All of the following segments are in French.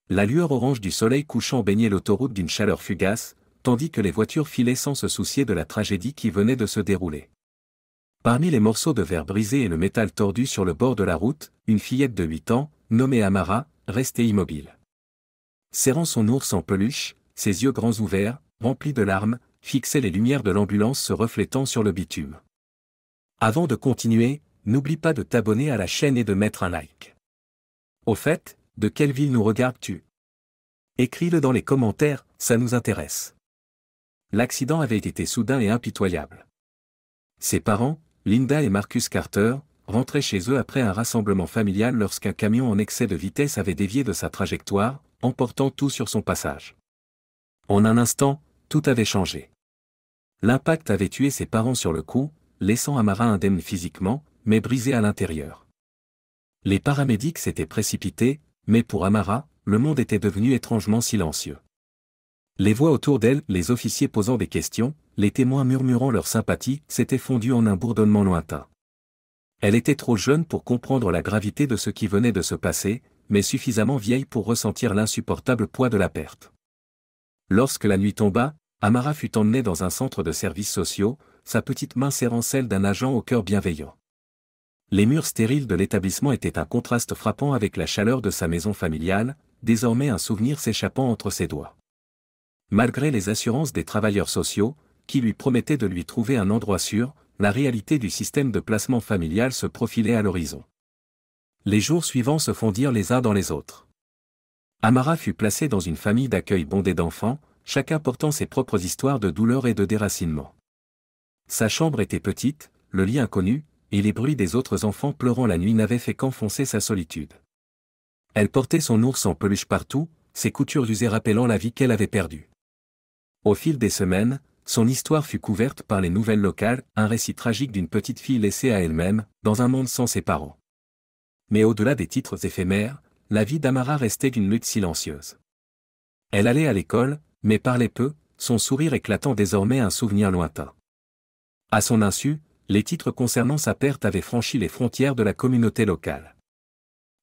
La lueur orange du soleil couchant baignait l'autoroute d'une chaleur fugace, tandis que les voitures filaient sans se soucier de la tragédie qui venait de se dérouler. Parmi les morceaux de verre brisés et le métal tordu sur le bord de la route, une fillette de 8 ans, nommée Amara, restait immobile. Serrant son ours en peluche, ses yeux grands ouverts, remplis de larmes, fixaient les lumières de l'ambulance se reflétant sur le bitume. Avant de continuer, n'oublie pas de t'abonner à la chaîne et de mettre un like. Au fait, de quelle ville nous regardes-tu? Écris-le dans les commentaires, ça nous intéresse. L'accident avait été soudain et impitoyable. Ses parents, Linda et Marcus Carter, rentraient chez eux après un rassemblement familial lorsqu'un camion en excès de vitesse avait dévié de sa trajectoire, emportant tout sur son passage. En un instant, tout avait changé. L'impact avait tué ses parents sur le coup, laissant Amara indemne physiquement, mais brisée à l'intérieur. Les paramédics s'étaient précipités, mais pour Amara, le monde était devenu étrangement silencieux. Les voix autour d'elle, les officiers posant des questions, les témoins murmurant leur sympathie, s'étaient fondues en un bourdonnement lointain. Elle était trop jeune pour comprendre la gravité de ce qui venait de se passer, mais suffisamment vieille pour ressentir l'insupportable poids de la perte. Lorsque la nuit tomba, Amara fut emmenée dans un centre de services sociaux, sa petite main serrant celle d'un agent au cœur bienveillant. Les murs stériles de l'établissement étaient un contraste frappant avec la chaleur de sa maison familiale, désormais un souvenir s'échappant entre ses doigts. Malgré les assurances des travailleurs sociaux, qui lui promettaient de lui trouver un endroit sûr, la réalité du système de placement familial se profilait à l'horizon. Les jours suivants se fondirent les uns dans les autres. Amara fut placée dans une famille d'accueil bondée d'enfants, chacun portant ses propres histoires de douleur et de déracinement. Sa chambre était petite, le lit inconnu, et les bruits des autres enfants pleurant la nuit n'avaient fait qu'enfoncer sa solitude. Elle portait son ours en peluche partout, ses coutures usées rappelant la vie qu'elle avait perdue. Au fil des semaines, son histoire fut couverte par les nouvelles locales, un récit tragique d'une petite fille laissée à elle-même, dans un monde sans ses parents. Mais au-delà des titres éphémères, la vie d'Amara restait une lutte silencieuse. Elle allait à l'école, mais parlait peu, son sourire éclatant désormais un souvenir lointain. À son insu, les titres concernant sa perte avaient franchi les frontières de la communauté locale.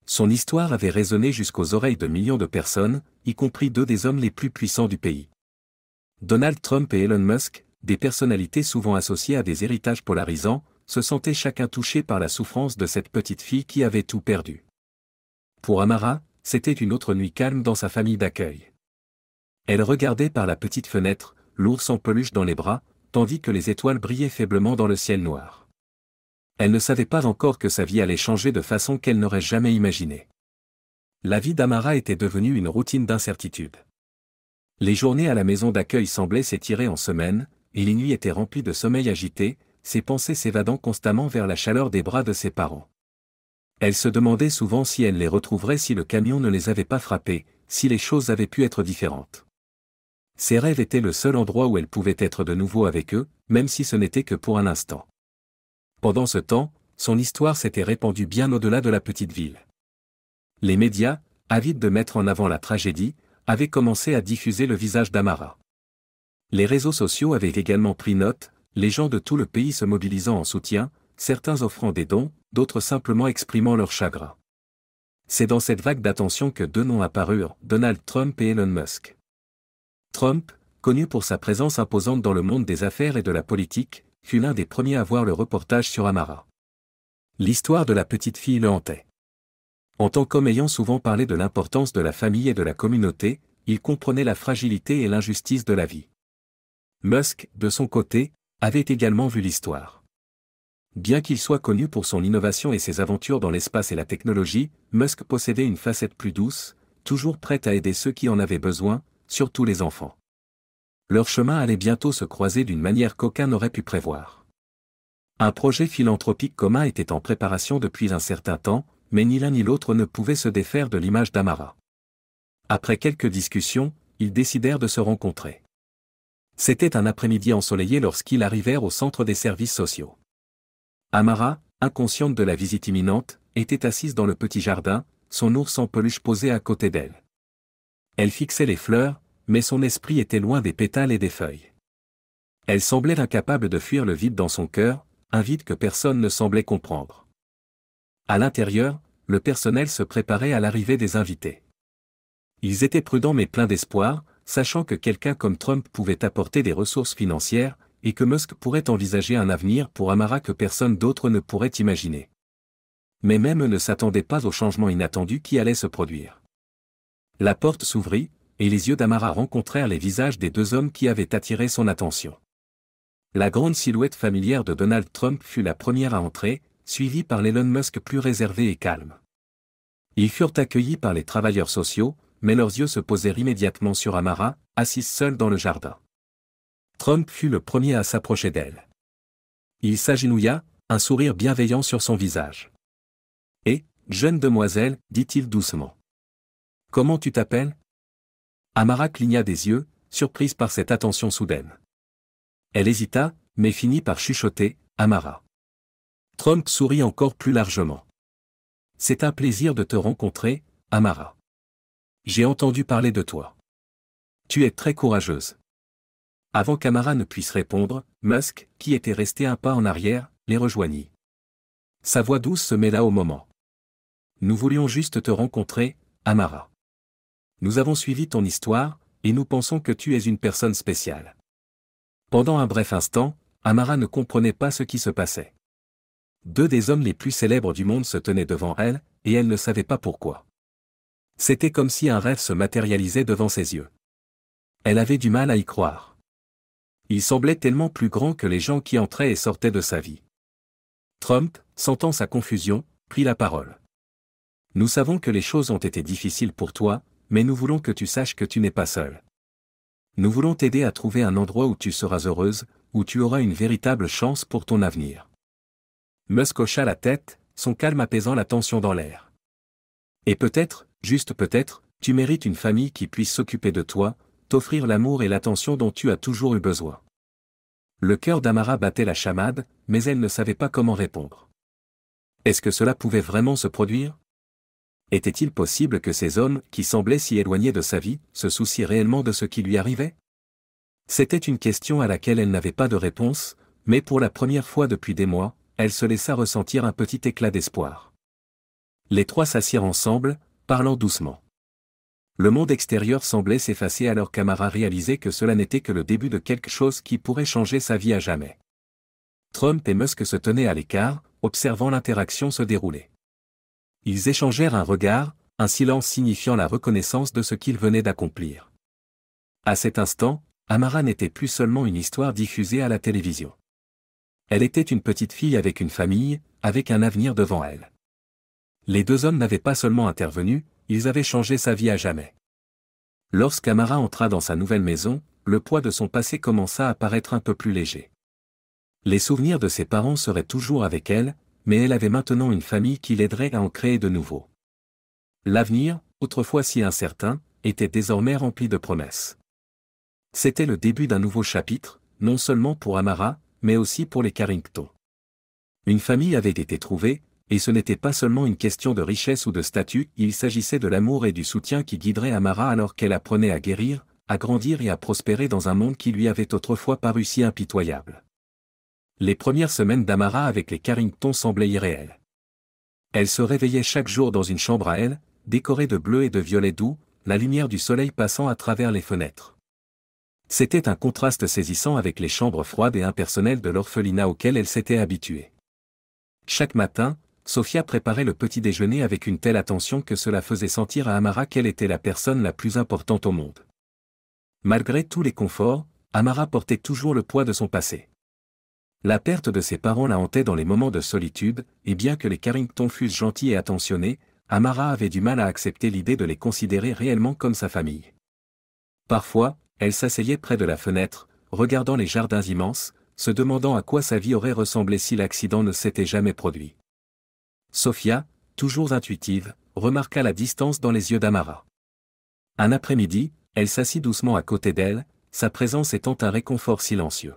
Son histoire avait résonné jusqu'aux oreilles de millions de personnes, y compris deux des hommes les plus puissants du pays. Donald Trump et Elon Musk, des personnalités souvent associées à des héritages polarisants, se sentaient chacun touchés par la souffrance de cette petite fille qui avait tout perdu. Pour Amara, c'était une autre nuit calme dans sa famille d'accueil. Elle regardait par la petite fenêtre, l'ours en peluche dans les bras, tandis que les étoiles brillaient faiblement dans le ciel noir. Elle ne savait pas encore que sa vie allait changer de façon qu'elle n'aurait jamais imaginée. La vie d'Amara était devenue une routine d'incertitude. Les journées à la maison d'accueil semblaient s'étirer en semaines, et les nuits étaient remplies de sommeil agité, ses pensées s'évadant constamment vers la chaleur des bras de ses parents. Elle se demandait souvent si elle les retrouverait si le camion ne les avait pas frappés, si les choses avaient pu être différentes. Ses rêves étaient le seul endroit où elle pouvait être de nouveau avec eux, même si ce n'était que pour un instant. Pendant ce temps, son histoire s'était répandue bien au-delà de la petite ville. Les médias, avides de mettre en avant la tragédie, avaient commencé à diffuser le visage d'Amara. Les réseaux sociaux avaient également pris note, les gens de tout le pays se mobilisant en soutien, certains offrant des dons, d'autres simplement exprimant leur chagrin. C'est dans cette vague d'attention que deux noms apparurent, Donald Trump et Elon Musk. Trump, connu pour sa présence imposante dans le monde des affaires et de la politique, fut l'un des premiers à voir le reportage sur Amara. L'histoire de la petite fille le hantait. En tant qu'homme ayant souvent parlé de l'importance de la famille et de la communauté, il comprenait la fragilité et l'injustice de la vie. Musk, de son côté, avait également vu l'histoire. Bien qu'il soit connu pour son innovation et ses aventures dans l'espace et la technologie, Musk possédait une facette plus douce, toujours prête à aider ceux qui en avaient besoin, surtout les enfants. Leur chemin allait bientôt se croiser d'une manière qu'aucun n'aurait pu prévoir. Un projet philanthropique commun était en préparation depuis un certain temps, mais ni l'un ni l'autre ne pouvait se défaire de l'image d'Amara. Après quelques discussions, ils décidèrent de se rencontrer. C'était un après-midi ensoleillé lorsqu'ils arrivèrent au centre des services sociaux. Amara, inconsciente de la visite imminente, était assise dans le petit jardin, son ours en peluche posé à côté d'elle. Elle fixait les fleurs, mais son esprit était loin des pétales et des feuilles. Elle semblait incapable de fuir le vide dans son cœur, un vide que personne ne semblait comprendre. À l'intérieur, le personnel se préparait à l'arrivée des invités. Ils étaient prudents mais pleins d'espoir, sachant que quelqu'un comme Trump pouvait apporter des ressources financières, et que Musk pourrait envisager un avenir pour Amara que personne d'autre ne pourrait imaginer. Mais même eux ne s'attendaient pas au changement inattendu qui allait se produire. La porte s'ouvrit, et les yeux d'Amara rencontrèrent les visages des deux hommes qui avaient attiré son attention. La grande silhouette familière de Donald Trump fut la première à entrer, suivie par l'Elon Musk plus réservé et calme. Ils furent accueillis par les travailleurs sociaux, mais leurs yeux se posèrent immédiatement sur Amara, assise seule dans le jardin. Trump fut le premier à s'approcher d'elle. Il s'agenouilla, un sourire bienveillant sur son visage. « Et, jeune demoiselle, dit-il doucement. Comment tu t'appelles » Amara cligna des yeux, surprise par cette attention soudaine. Elle hésita, mais finit par chuchoter, « Amara. » Trump sourit encore plus largement. « C'est un plaisir de te rencontrer, Amara. J'ai entendu parler de toi. Tu es très courageuse. » Avant qu'Amara ne puisse répondre, Musk, qui était resté un pas en arrière, les rejoignit. Sa voix douce se mêla au moment. « Nous voulions juste te rencontrer, Amara. Nous avons suivi ton histoire, et nous pensons que tu es une personne spéciale. » Pendant un bref instant, Amara ne comprenait pas ce qui se passait. Deux des hommes les plus célèbres du monde se tenaient devant elle, et elle ne savait pas pourquoi. C'était comme si un rêve se matérialisait devant ses yeux. Elle avait du mal à y croire. Il semblait tellement plus grand que les gens qui entraient et sortaient de sa vie. Trump, sentant sa confusion, prit la parole. « Nous savons que les choses ont été difficiles pour toi, mais nous voulons que tu saches que tu n'es pas seul. Nous voulons t'aider à trouver un endroit où tu seras heureuse, où tu auras une véritable chance pour ton avenir. » Musk hocha la tête, son calme apaisant la tension dans l'air. « Et peut-être, juste peut-être, tu mérites une famille qui puisse s'occuper de toi, t'offrir l'amour et l'attention dont tu as toujours eu besoin. » Le cœur d'Amara battait la chamade, mais elle ne savait pas comment répondre. Est-ce que cela pouvait vraiment se produire ? Était-il possible que ces hommes, qui semblaient si éloignés de sa vie, se souciaient réellement de ce qui lui arrivait ? C'était une question à laquelle elle n'avait pas de réponse, mais pour la première fois depuis des mois, elle se laissa ressentir un petit éclat d'espoir. Les trois s'assirent ensemble, parlant doucement. Le monde extérieur semblait s'effacer alors qu'Amara réalisait que cela n'était que le début de quelque chose qui pourrait changer sa vie à jamais. Trump et Musk se tenaient à l'écart, observant l'interaction se dérouler. Ils échangèrent un regard, un silence signifiant la reconnaissance de ce qu'ils venaient d'accomplir. À cet instant, Amara n'était plus seulement une histoire diffusée à la télévision. Elle était une petite fille avec une famille, avec un avenir devant elle. Les deux hommes n'avaient pas seulement intervenu, ils avaient changé sa vie à jamais. Lorsqu'Amara entra dans sa nouvelle maison, le poids de son passé commença à paraître un peu plus léger. Les souvenirs de ses parents seraient toujours avec elle, mais elle avait maintenant une famille qui l'aiderait à en créer de nouveaux. L'avenir, autrefois si incertain, était désormais rempli de promesses. C'était le début d'un nouveau chapitre, non seulement pour Amara, mais aussi pour les Carrington. Une famille avait été trouvée, et ce n'était pas seulement une question de richesse ou de statut, il s'agissait de l'amour et du soutien qui guiderait Amara alors qu'elle apprenait à guérir, à grandir et à prospérer dans un monde qui lui avait autrefois paru si impitoyable. Les premières semaines d'Amara avec les Carrington semblaient irréelles. Elle se réveillait chaque jour dans une chambre à elle, décorée de bleu et de violet doux, la lumière du soleil passant à travers les fenêtres. C'était un contraste saisissant avec les chambres froides et impersonnelles de l'orphelinat auquel elle s'était habituée. Chaque matin, Sophia préparait le petit déjeuner avec une telle attention que cela faisait sentir à Amara qu'elle était la personne la plus importante au monde. Malgré tous les conforts, Amara portait toujours le poids de son passé. La perte de ses parents la hantait dans les moments de solitude, et bien que les Carrington fussent gentils et attentionnés, Amara avait du mal à accepter l'idée de les considérer réellement comme sa famille. Parfois, elle s'asseyait près de la fenêtre, regardant les jardins immenses, se demandant à quoi sa vie aurait ressemblé si l'accident ne s'était jamais produit. Sophia, toujours intuitive, remarqua la distance dans les yeux d'Amara. Un après-midi, elle s'assit doucement à côté d'elle, sa présence étant un réconfort silencieux.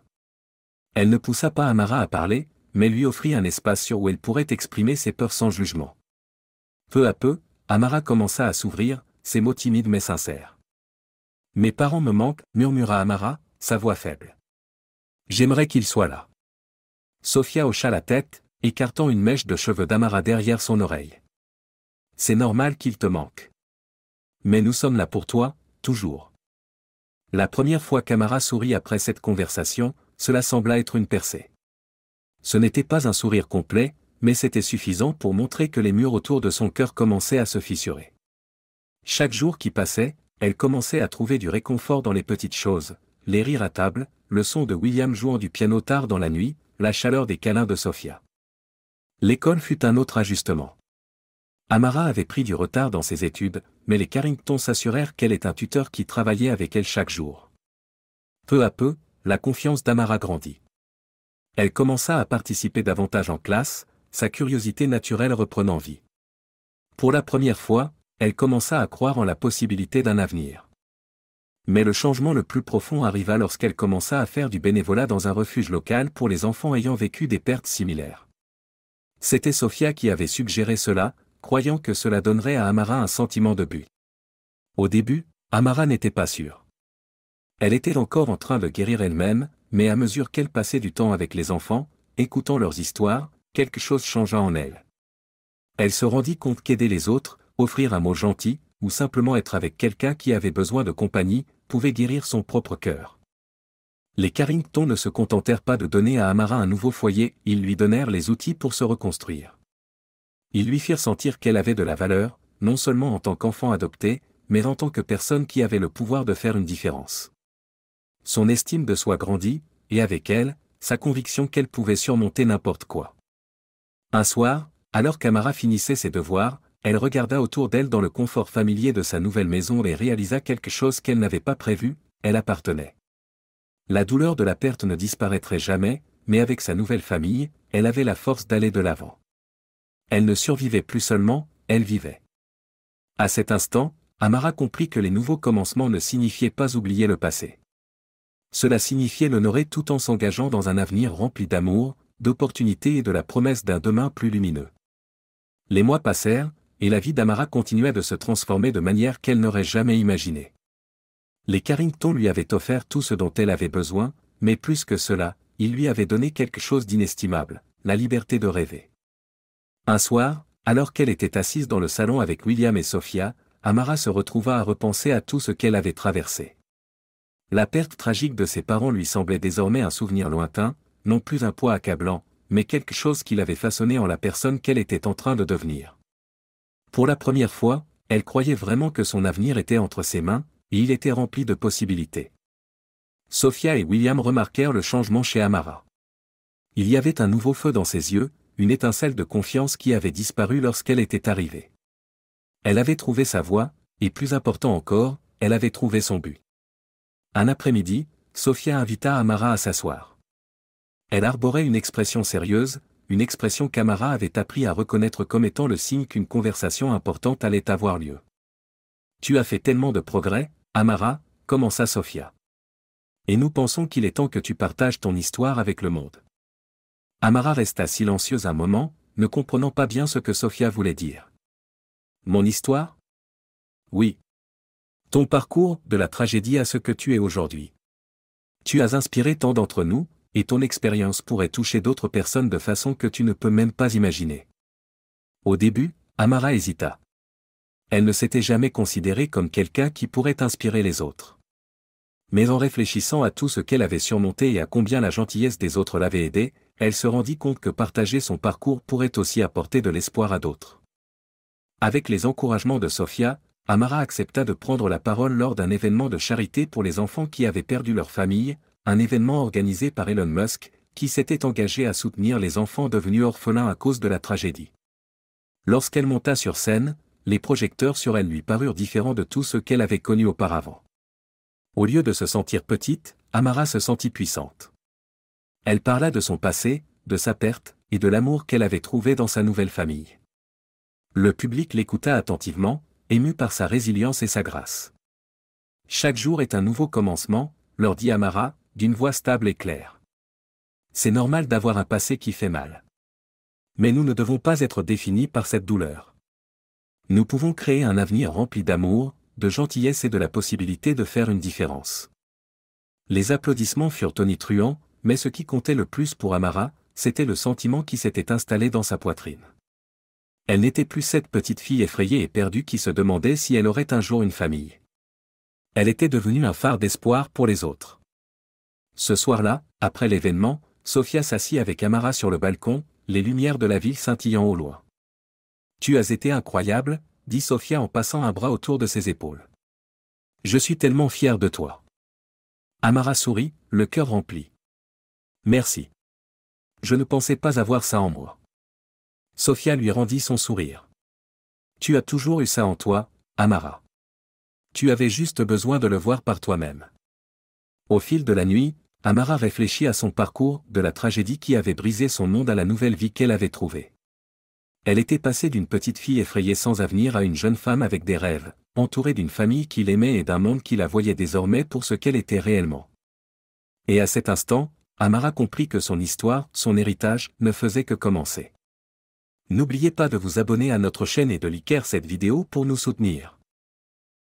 Elle ne poussa pas Amara à parler, mais lui offrit un espace où elle pourrait exprimer ses peurs sans jugement. Peu à peu, Amara commença à s'ouvrir, ses mots timides mais sincères. « Mes parents me manquent, murmura Amara, sa voix faible. J'aimerais qu'ils soient là. » Sophia hocha la tête, écartant une mèche de cheveux d'Amara derrière son oreille. « C'est normal qu'ils te manquent. Mais nous sommes là pour toi, toujours. La première fois qu'Amara sourit après cette conversation, cela sembla être une percée. Ce n'était pas un sourire complet, mais c'était suffisant pour montrer que les murs autour de son cœur commençaient à se fissurer. Chaque jour qui passait, elle commençait à trouver du réconfort dans les petites choses, les rires à table, le son de William jouant du piano tard dans la nuit, la chaleur des câlins de Sophia. L'école fut un autre ajustement. Amara avait pris du retard dans ses études, mais les Carrington s'assurèrent qu'elle ait un tuteur qui travaillait avec elle chaque jour. Peu à peu, la confiance d'Amara grandit. Elle commença à participer davantage en classe, sa curiosité naturelle reprenant vie. Pour la première fois, elle commença à croire en la possibilité d'un avenir. Mais le changement le plus profond arriva lorsqu'elle commença à faire du bénévolat dans un refuge local pour les enfants ayant vécu des pertes similaires. C'était Sophia qui avait suggéré cela, croyant que cela donnerait à Amara un sentiment de but. Au début, Amara n'était pas sûre. Elle était encore en train de guérir elle-même, mais à mesure qu'elle passait du temps avec les enfants, écoutant leurs histoires, quelque chose changea en elle. Elle se rendit compte qu'aider les autres, offrir un mot gentil, ou simplement être avec quelqu'un qui avait besoin de compagnie, pouvait guérir son propre cœur. Les Carrington ne se contentèrent pas de donner à Amara un nouveau foyer, ils lui donnèrent les outils pour se reconstruire. Ils lui firent sentir qu'elle avait de la valeur, non seulement en tant qu'enfant adopté, mais en tant que personne qui avait le pouvoir de faire une différence. Son estime de soi grandit, et avec elle, sa conviction qu'elle pouvait surmonter n'importe quoi. Un soir, alors qu'Amara finissait ses devoirs, elle regarda autour d'elle dans le confort familier de sa nouvelle maison et réalisa quelque chose qu'elle n'avait pas prévu, elle appartenait. La douleur de la perte ne disparaîtrait jamais, mais avec sa nouvelle famille, elle avait la force d'aller de l'avant. Elle ne survivait plus seulement, elle vivait. À cet instant, Amara comprit que les nouveaux commencements ne signifiaient pas oublier le passé. Cela signifiait l'honorer tout en s'engageant dans un avenir rempli d'amour, d'opportunités et de la promesse d'un demain plus lumineux. Les mois passèrent, et la vie d'Amara continua de se transformer de manière qu'elle n'aurait jamais imaginée. Les Carrington lui avaient offert tout ce dont elle avait besoin, mais plus que cela, ils lui avaient donné quelque chose d'inestimable, la liberté de rêver. Un soir, alors qu'elle était assise dans le salon avec William et Sophia, Amara se retrouva à repenser à tout ce qu'elle avait traversé. La perte tragique de ses parents lui semblait désormais un souvenir lointain, non plus un poids accablant, mais quelque chose qui l'avait façonnée en la personne qu'elle était en train de devenir. Pour la première fois, elle croyait vraiment que son avenir était entre ses mains, et il était rempli de possibilités. Sophia et William remarquèrent le changement chez Amara. Il y avait un nouveau feu dans ses yeux, une étincelle de confiance qui avait disparu lorsqu'elle était arrivée. Elle avait trouvé sa voie, et plus important encore, elle avait trouvé son but. Un après-midi, Sophia invita Amara à s'asseoir. Elle arborait une expression sérieuse, une expression qu'Amara avait appris à reconnaître comme étant le signe qu'une conversation importante allait avoir lieu. « Tu as fait tellement de progrès, Amara », commença Sophia. « Et nous pensons qu'il est temps que tu partages ton histoire avec le monde. » Amara resta silencieuse un moment, ne comprenant pas bien ce que Sophia voulait dire. « Mon histoire ? » ?»« Oui. Ton parcours, de la tragédie à ce que tu es aujourd'hui. Tu as inspiré tant d'entre nous, et ton expérience pourrait toucher d'autres personnes de façon que tu ne peux même pas imaginer. » Au début, Amara hésita. Elle ne s'était jamais considérée comme quelqu'un qui pourrait inspirer les autres. Mais en réfléchissant à tout ce qu'elle avait surmonté et à combien la gentillesse des autres l'avait aidée, elle se rendit compte que partager son parcours pourrait aussi apporter de l'espoir à d'autres. Avec les encouragements de Sophia, Amara accepta de prendre la parole lors d'un événement de charité pour les enfants qui avaient perdu leur famille, un événement organisé par Elon Musk, qui s'était engagé à soutenir les enfants devenus orphelins à cause de la tragédie. Lorsqu'elle monta sur scène, les projecteurs sur elle lui parurent différents de tout ce qu'elle avait connu auparavant. Au lieu de se sentir petite, Amara se sentit puissante. Elle parla de son passé, de sa perte, et de l'amour qu'elle avait trouvé dans sa nouvelle famille. Le public l'écouta attentivement, ému par sa résilience et sa grâce. « Chaque jour est un nouveau commencement », leur dit Amara, d'une voix stable et claire. « C'est normal d'avoir un passé qui fait mal. Mais nous ne devons pas être définis par cette douleur. Nous pouvons créer un avenir rempli d'amour, de gentillesse et de la possibilité de faire une différence. » Les applaudissements furent tonitruants, mais ce qui comptait le plus pour Amara, c'était le sentiment qui s'était installé dans sa poitrine. Elle n'était plus cette petite fille effrayée et perdue qui se demandait si elle aurait un jour une famille. Elle était devenue un phare d'espoir pour les autres. Ce soir-là, après l'événement, Sophia s'assit avec Amara sur le balcon, les lumières de la ville scintillant au loin. « Tu as été incroyable », dit Sophia en passant un bras autour de ses épaules. « Je suis tellement fière de toi. » Amara sourit, le cœur rempli. « Merci. Je ne pensais pas avoir ça en moi. » Sophia lui rendit son sourire. « Tu as toujours eu ça en toi, Amara. Tu avais juste besoin de le voir par toi-même. » Au fil de la nuit, Amara réfléchit à son parcours, de la tragédie qui avait brisé son monde à la nouvelle vie qu'elle avait trouvée. Elle était passée d'une petite fille effrayée sans avenir à une jeune femme avec des rêves, entourée d'une famille qui l'aimait et d'un monde qui la voyait désormais pour ce qu'elle était réellement. Et à cet instant, Amara comprit que son histoire, son héritage, ne faisait que commencer. N'oubliez pas de vous abonner à notre chaîne et de liker cette vidéo pour nous soutenir.